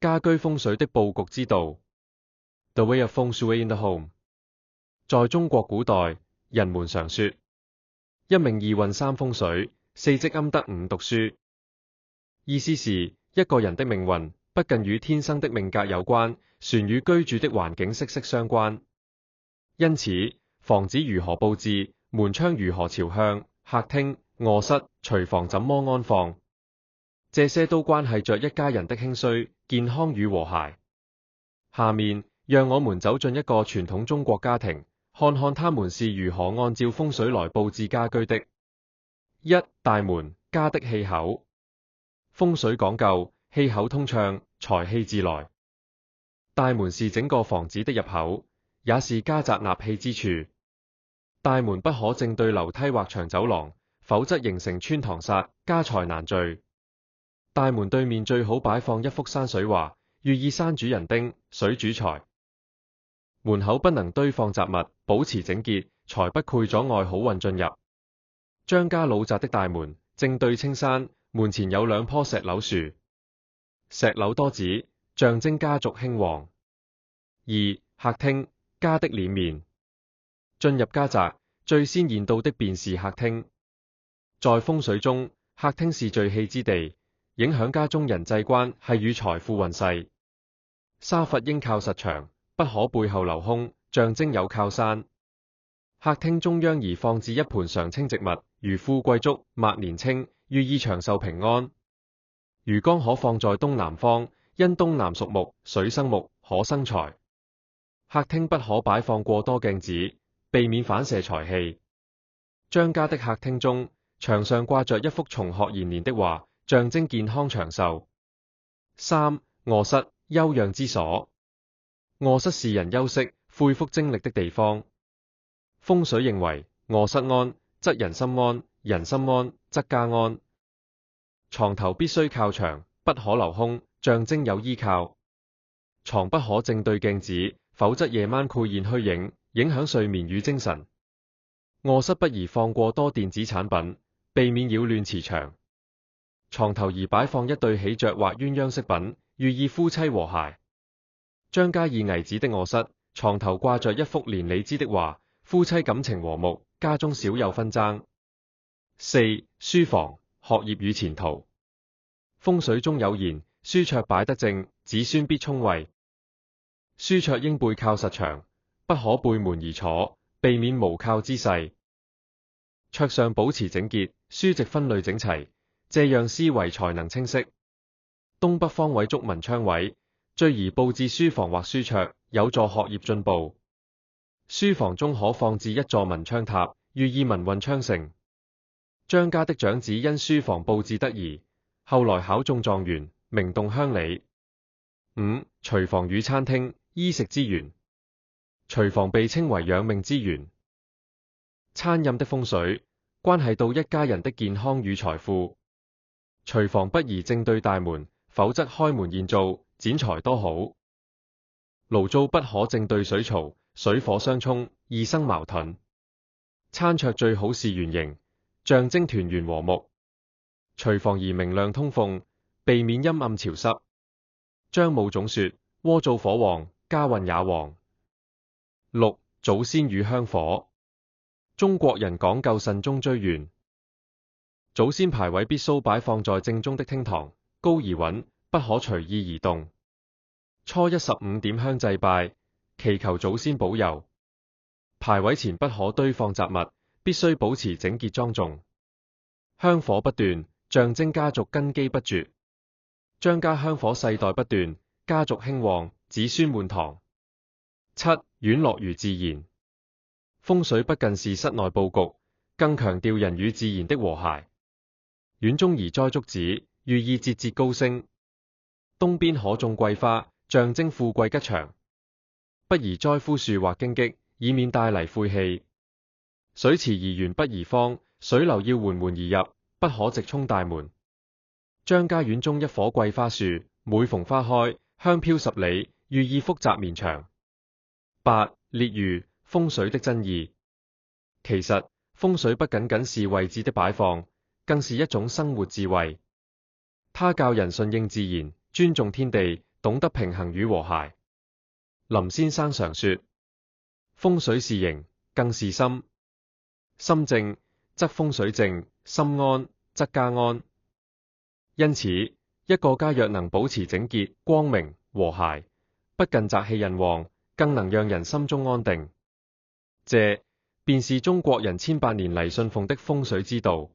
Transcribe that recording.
家居風水的佈局之道 ，The way of feng shui in the home。在中國古代，人們常說一命二運三風水，四積陰德五讀書。意思是一個人的命運不僅與天生的命格有關，旋與居住的環境息息相關。因此，房子如何佈置，門窗如何朝向，客廳、臥室、廚房怎麼安放，這些都關係着一家人的興衰、健康與和諧。下面，讓我們走進一個傳統中國家庭，看看他們是如何按照風水來佈置家居的。一、大門，家的氣口。風水講究氣口通暢，財氣自來。大門是整個房子的入口，也是家宅納氣之處。大門不可正對樓梯或長走廊，否則形成穿堂煞，家財難聚。大門對面最好擺放一幅山水畫，寓意山主人丁，水主財。門口不能堆放雜物，保持整潔，才不會阻礙好運進入。張家老宅的大門正對青山，門前有兩棵石榴樹，石榴多子，象徵家族興旺。二、客廳，家的臉面。進入家宅，最先見到的便是客廳。在風水中，客廳是聚氣之地，影響家中人際關係與財富運勢。沙發應靠實牆，不可背後留空，象徵有靠山。客廳中央宜放置一盆常青植物，如富貴竹、麥年青，寓意長壽平安。魚缸可放在東南方，因東南屬木，水生木，可生財。客廳不可擺放過多鏡子，避免反射財氣。張家的客廳中，牆上掛着一幅松鶴延年的畫，象徵健康長壽。三、臥室，休養之所。臥室是人休息、恢復精力的地方。風水認為，臥室安，則人心安；人心安，則家安。床頭必須靠牆，不可留空，象徵有依靠。床不可正對鏡子，否則夜晚潰現虛影，影響睡眠與精神。臥室不宜放過多電子產品，避免擾亂磁場。床頭宜擺放一對喜鵲或鴛鴦飾品，寓意夫妻和諧。張家二危子的臥室，床頭掛着一幅連理枝的畫，夫妻感情和睦，家中少有紛爭。四、書房，學業與前途。風水中有言，書桌擺得正，子孫必聰慧。書桌應背靠實牆，不可背門而坐，避免無靠之勢。桌上保持整潔，書籍分類整齊，這樣思維才能清晰。東北方位築文昌位，最宜佈置書房或書桌，有助學業進步。書房中可放置一座文昌塔，寓意文運昌盛。張家的長子因書房佈置得宜，後來考中狀元，名動鄉里。五、廚房與餐廳，衣食之源。廚房被稱為養命之源。餐飲的風水，關係到一家人的健康與財富。廚房不宜正對大門，否則開門見灶，剪裁多好。爐灶不可正對水槽，水火相衝，易生矛盾。餐桌最好是圓形，象徵團圓和睦。廚房宜明亮通風，避免陰暗潮濕。張武總說：鍋灶火旺，家運也旺。六、祖先與香火。中國人講究慎終追遠，祖先牌位必須擺放在正中的廳堂，高而穩，不可隨意移動。初一15點香祭拜，祈求祖先保佑。牌位前不可堆放雜物，必須保持整潔莊重。香火不斷，象徵家族根基不絕。張家香火世代不斷，家族興旺，子孫滿堂。七、院落如自然。風水不僅是室內佈局，更強調人與自然的和諧。院中宜栽竹子，寓意節節高升。東邊可種桂花，象徵富貴吉祥。不宜栽枯樹或荊棘，以免帶嚟晦氣。水池宜圓不宜方，水流要緩緩而入，不可直衝大門。張家院中一棵桂花樹，每逢花開，香飄10里，寓意福澤綿長。八、列寓，風水的真義。其實，風水不僅僅是位置的擺放，更是一種生活智慧。它教人順應自然，尊重天地，懂得平衡與和諧。林先生常說，風水是形，更是心。心正則風水正，心安則家安。因此，一個家若能保持整潔、光明、和諧，不僅宅氣人旺，更能讓人心中安定。這便是中國人千百年嚟信奉的風水之道。